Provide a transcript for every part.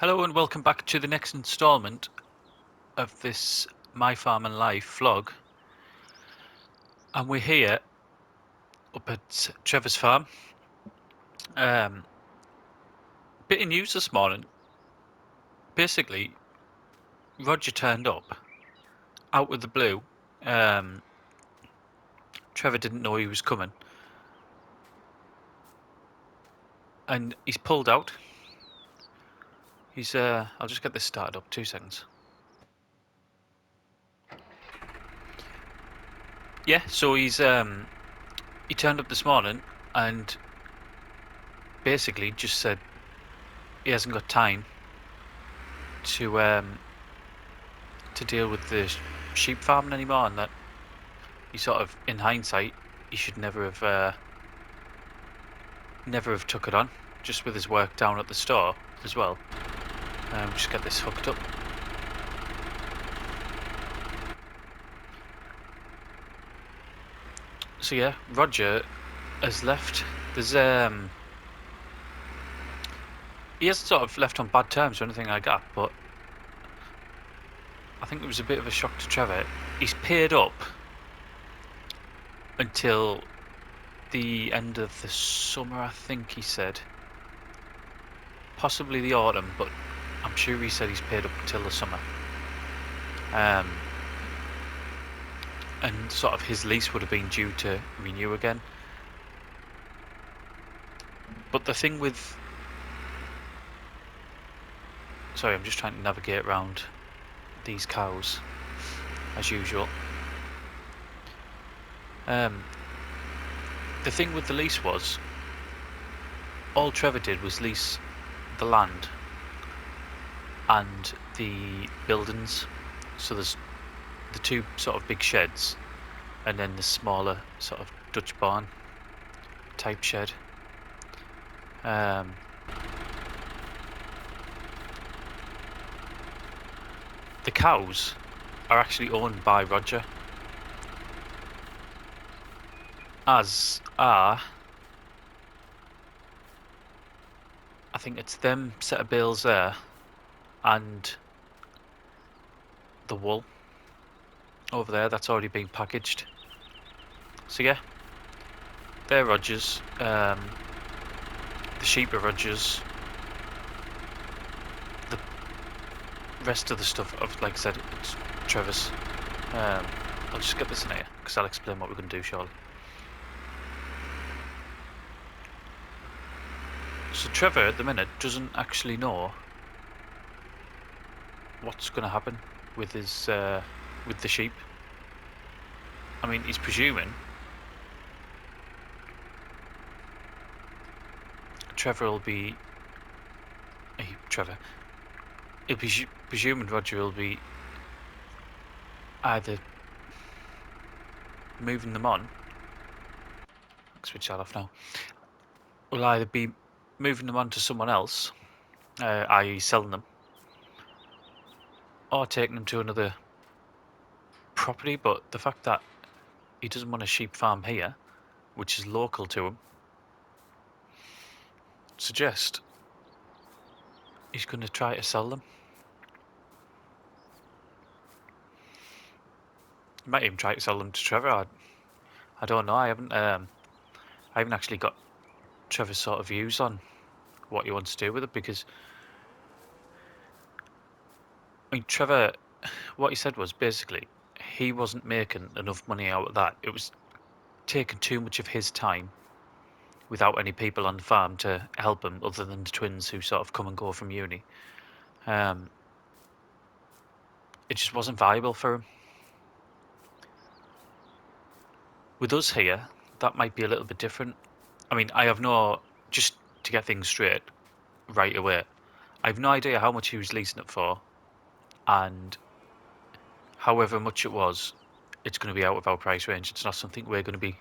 Hello and welcome back to the next instalment of this My Farming Life vlog. And we're here up at Trevor's farm. Bit of news this morning. Basically, Roger turned up out of the blue. Trevor didn't know he was coming. And he's pulled out. I'll just get this started up, 2 seconds. Yeah, so he turned up this morning and basically just said he hasn't got time to deal with the sheep farming anymore, and that he sort of, in hindsight, he should never have took it on, just with his work down at the store as well. Just get this hooked up. So yeah, Roger has left. There's he hasn't sort of left on bad terms or anything like that, but I think it was a bit of a shock to Trevor. He's paid up until the end of the summer, I think he said. Possibly the autumn, but I'm sure he said he's paid up until the summer. And sort of his lease would have been due to renew again. But the thing with... Sorry, I'm just trying to navigate around these cows, as usual. The thing with the lease was, all Trevor did was lease the land and the buildings. So there's the two sort of big sheds, and then the smaller sort of Dutch barn type shed. The cows are actually owned by Roger, as are, I think it's them set of bales there and the wool over there that's already been packaged. So yeah, they're Roger's. The sheep are Roger's. The rest of the stuff, like I said, it's Trevor's. I'll just get this in here because I'll explain what we're going to do shortly. So Trevor at the minute doesn't actually know what's going to happen with his with the sheep. I mean, he's presuming He'll be presuming Roger will be either moving them on. I'll switch that off now. Will either be moving them on to someone else, i.e. selling them, or taking them to another property. But the fact that he doesn't want a sheep farm here, which is local to him, suggests he's going to try to sell them. He might even try to sell them to Trevor. I don't know. I haven't actually got Trevor's sort of views on what he wants to do with it, because I mean, Trevor, what he said was basically he wasn't making enough money out of that. It was taking too much of his time without any people on the farm to help him other than the twins who sort of come and go from uni. It just wasn't viable for him. With us here, that might be a little bit different. I mean, just to get things straight right away, I have no idea how much he was leasing it for, and however much it was, it's going to be out of our price range. It's not something we're going to be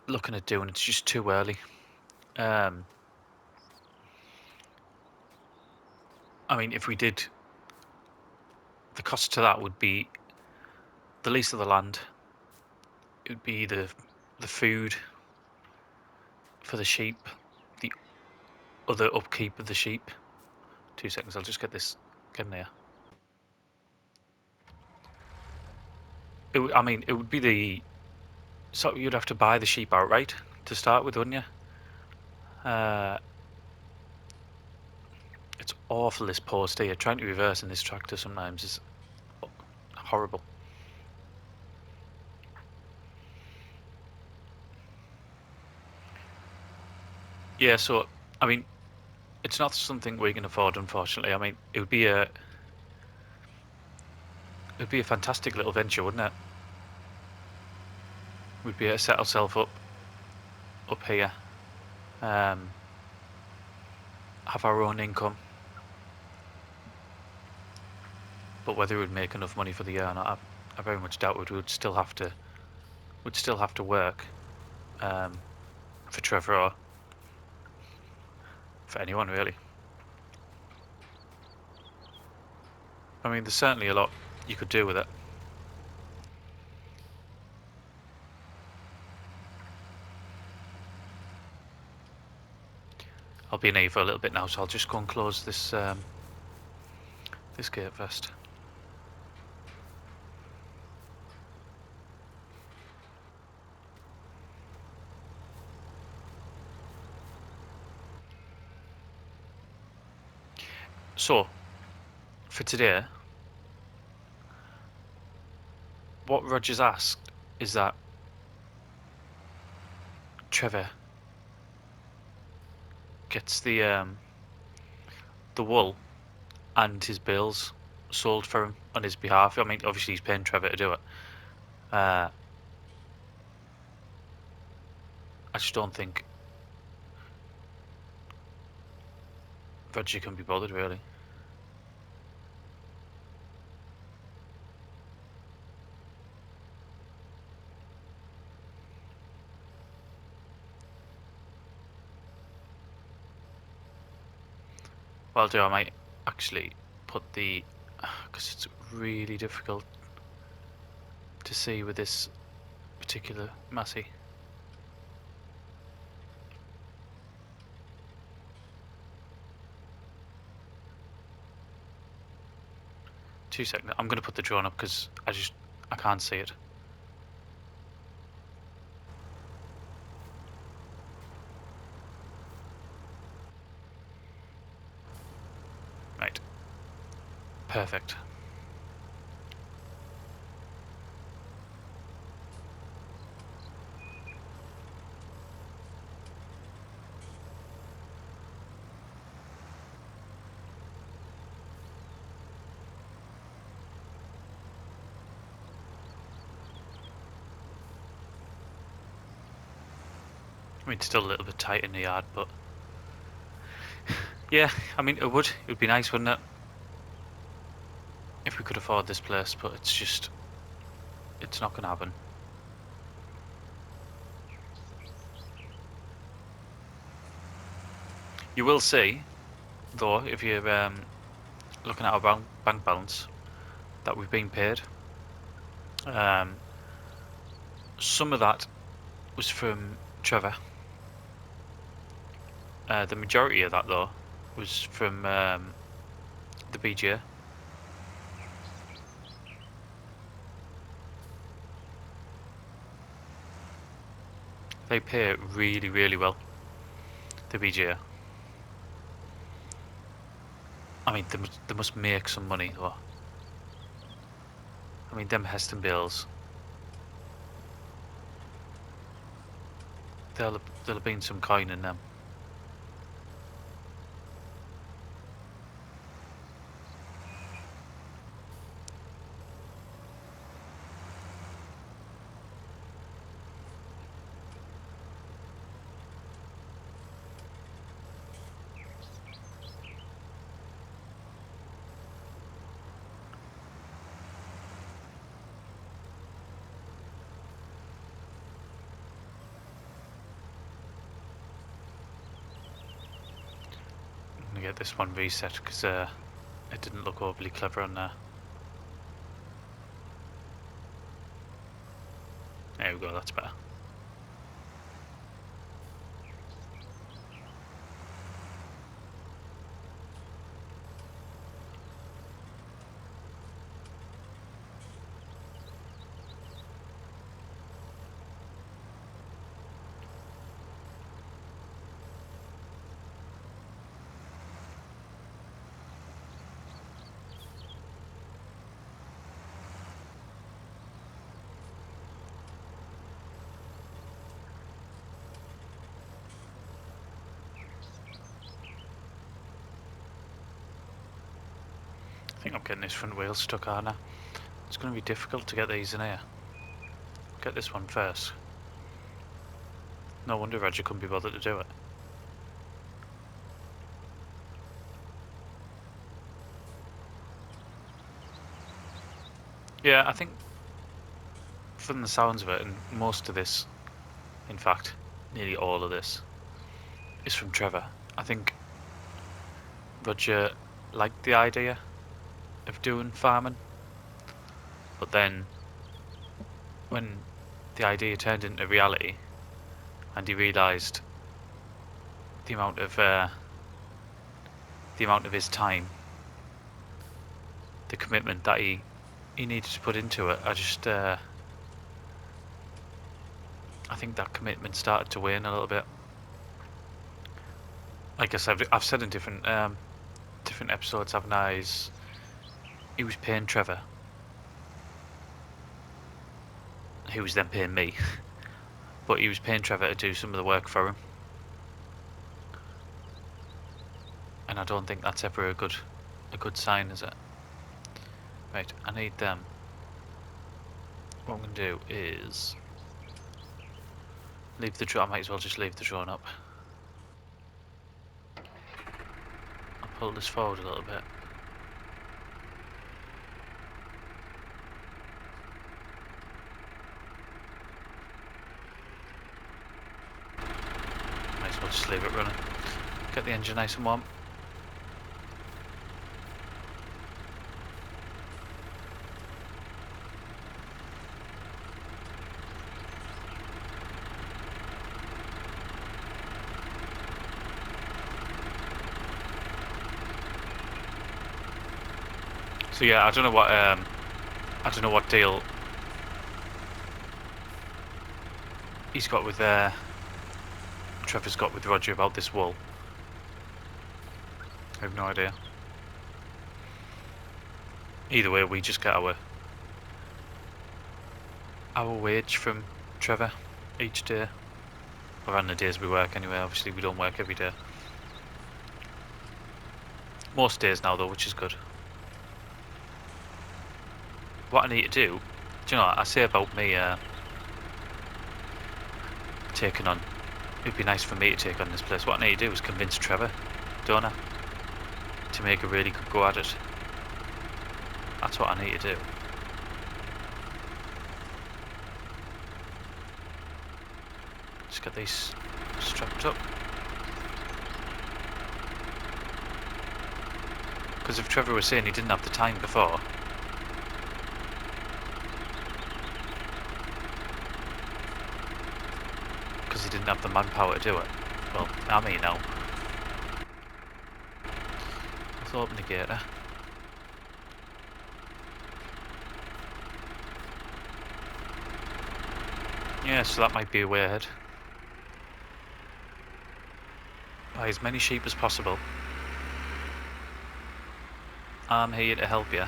looking at doing. It's just too early. I mean, if we did, the cost to that would be the lease of the land. It would be the food for the sheep, the other upkeep of the sheep, 2 seconds, I'll just get this getting there. I mean, it would be the... So you'd have to buy the sheep outright to start with, wouldn't you? It's awful, this post here. Trying to reverse in this tractor sometimes is horrible. Yeah, so, I mean, it's not something we can afford, unfortunately. I mean, it would be a fantastic little venture, wouldn't it? We'd be able to set ourselves up here, have our own income. But whether we'd make enough money for the year or not, I very much doubt it. We'd still have to work for Trevor or for anyone really. I mean, there's certainly a lot you could do with it. I'll be in here for a little bit now, so I'll just go and close this this gate first. So, for today, what Roger's asked is that Trevor gets the wool and his bales sold for him on his behalf. I mean, obviously he's paying Trevor to do it. I just don't think Roger can be bothered, really. What I'll do, I might actually put the... because it's really difficult to see with this particular Massey. Two seconds. I'm going to put the drone up because I can't see it. Right. Perfect. I mean, it's still a little bit tight in the yard, but yeah, I mean, it would be nice, wouldn't it, if we could afford this place, but it's not going to happen. You will see, though, if you're looking at our bank balance, that we've been paid. Some of that was from Trevor. The majority of that, though, was from the BGA. They pay really, really well, the BGA. I mean, they must make some money, though. I mean, them Heston bills, there'll have been some coin in them. I'm gonna get this one reset because it didn't look overly clever on there. There we go, that's better. think I'm getting this front wheel stuck, aren't I? It's going to be difficult to get these in here. Get this one first. No wonder Roger couldn't be bothered to do it. Yeah, I think from the sounds of it, and most of this, in fact, nearly all of this, is from Trevor. I think Roger liked the idea of doing farming, but then when the idea turned into reality and he realised the amount of his time, the commitment that he needed to put into it, I think that commitment started to wane a little bit. Like I said, I've said in different episodes, haven't I? He was paying Trevor, who was then paying me, but he was paying Trevor to do some of the work for him, and I don't think that's ever a good sign, is it? Right, I need them. What I'm going to do is leave the drone. I might as well just leave the drone up. I'll pull this forward a little bit. Might as well just leave it running. Get the engine nice and warm. So yeah, I don't know what deal he's got with Trevor's got with Roger about this wool. I have no idea. Either way, we just get our wage from Trevor each day, or on the days we work anyway. Obviously we don't work every day. Most days now though, which is good. What I need to do you know what I say about me taking on, it'd be nice for me to take on this place. What I need to do is convince Trevor, don't I, to make a really good go at it. That's what I need to do. Just get these strapped up. Because if Trevor was saying he didn't have the time before, because he didn't have the manpower to do it, well, I mean now. Let's open the gator. Yeah, so that might be a way ahead. Buy as many sheep as possible. I'm here to help you.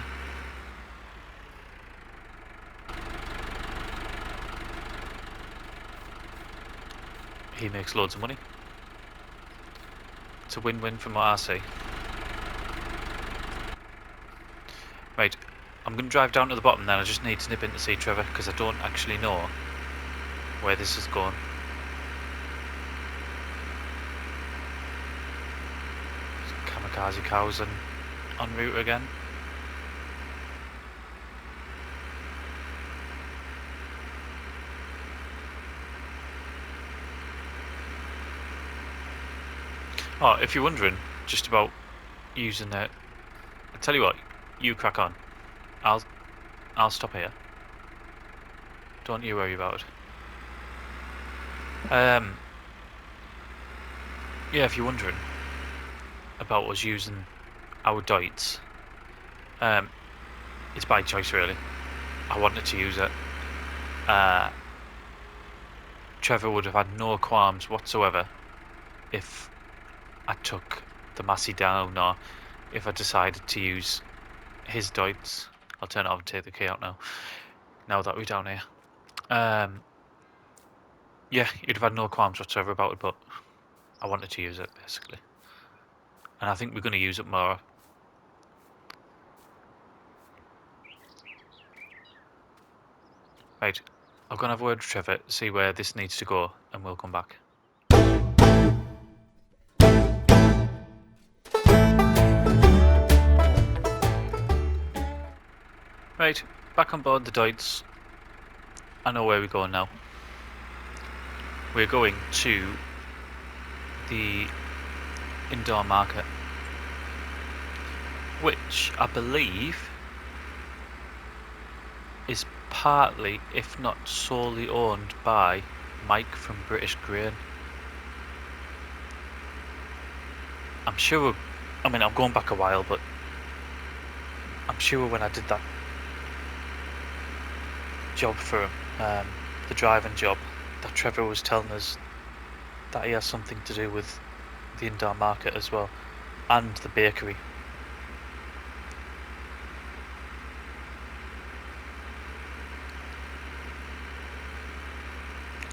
He makes loads of money. It's a win-win from what I see. Right, I'm going to drive down to the bottom then. I just need to nip in to see Trevor because I don't actually know where this is going. Kamikaze cows en route again. Oh, if you're wondering just about using it, I tell you what, you crack on. I'll stop here. Don't you worry about it. Yeah, if you're wondering about us using our Deutz, it's by choice really. I wanted to use it. Trevor would have had no qualms whatsoever if I took the Massey down or if I decided to use his Deutz. I'll turn it off and take the key out now that we're down here. Yeah, you'd have had no qualms whatsoever about it, but I wanted to use it basically. And I think we're going to use it more Right, I'm gonna have a word with Trevor, see where this needs to go, and we'll come back. Right, back on board the Deutz. I know where we're going now. We're going to the indoor market, which I believe is partly, if not solely, owned by Mike from British Grain. I'm sure, I mean, I'm going back a while, but I'm sure when I did that job for him, the driving job, that Trevor was telling us that he has something to do with the indoor market as well, and the bakery.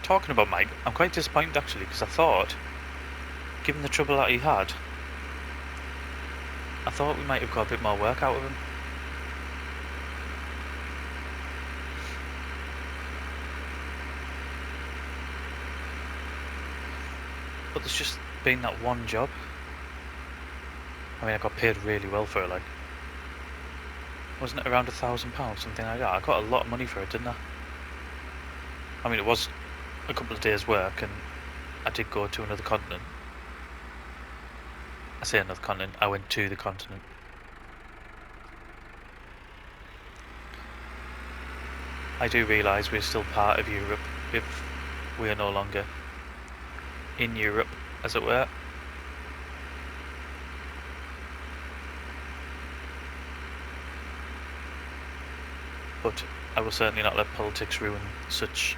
Talking about Mike, I'm quite disappointed actually, because I thought, given the trouble that he had, I thought we might have got a bit more work out of him. But there's just been that one job. I mean, I got paid really well for it, like. Wasn't it around £1,000, something like that? I got a lot of money for it, didn't I? I mean, it was a couple of days' work, and I did go to another continent. I say another continent, I went to the continent. I do realise we're still part of Europe if we are no longer in Europe, as it were. But I will certainly not let politics ruin such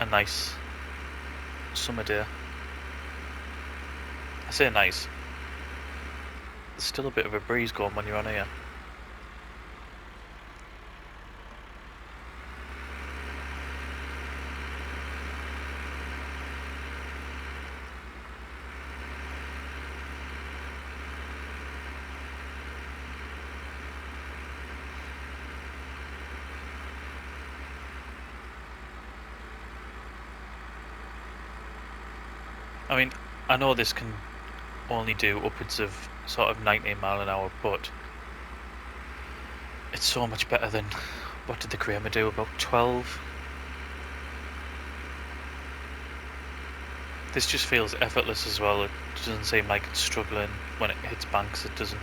a nice summer day. I say nice. There's still a bit of a breeze going when you're on here. I mean, I know this can only do upwards of sort of 19 mile an hour, but it's so much better than, what did the Kramer do, about 12? This just feels effortless as well. It doesn't seem like it's struggling when it hits banks. It doesn't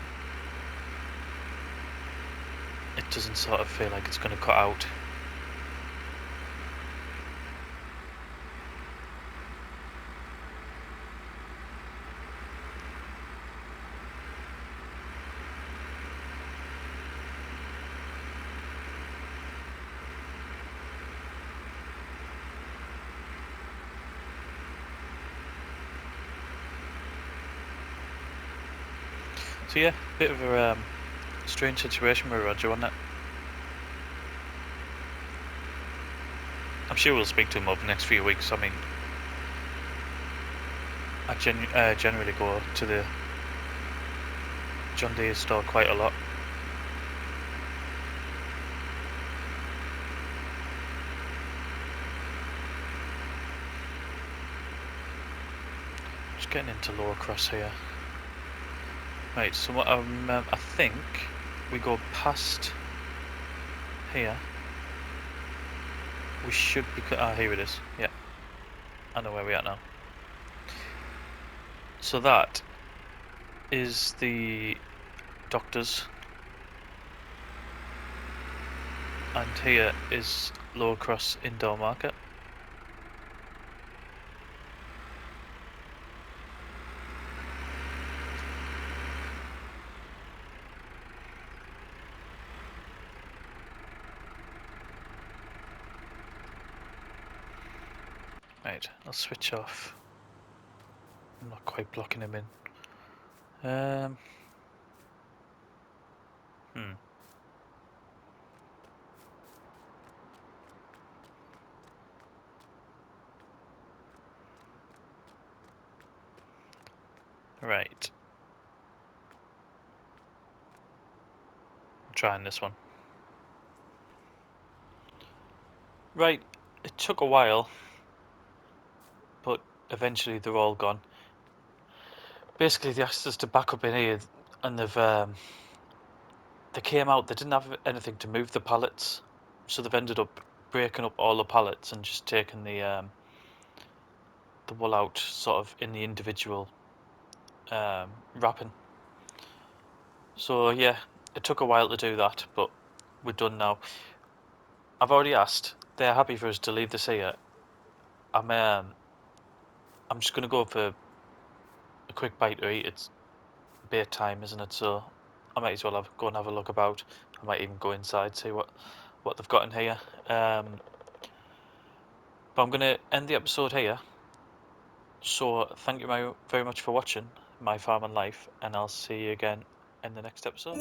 sort of feel like it's going to cut out. So yeah, bit of a strange situation with Roger, wasn't it? I'm sure we'll speak to him over the next few weeks. I mean, I generally go to the John Deere store quite a lot. Just getting into lower cross here. Right, so what I think we go past here. We should be. Here it is. Yeah, I know where we are now. So that is the doctors, and here is Lower Cross Indoor Market. Right, I'll switch off. I'm not quite blocking him in. Right. I'm trying this one. Right, it took a while, but eventually they're all gone. Basically, they asked us to back up in here, and they came out. They didn't have anything to move the pallets, so they've ended up breaking up all the pallets and just taking the wool out, sort of in the individual wrapping. So yeah, it took a while to do that, but we're done now. I've already asked. They're happy for us to leave this here. I'm just gonna go for a quick bite to eat. It's bait time, isn't it? So I might as well go and have a look about. I might even go inside, see what they've got in here. But I'm gonna end the episode here. So thank you very much for watching my farming life, and I'll see you again in the next episode.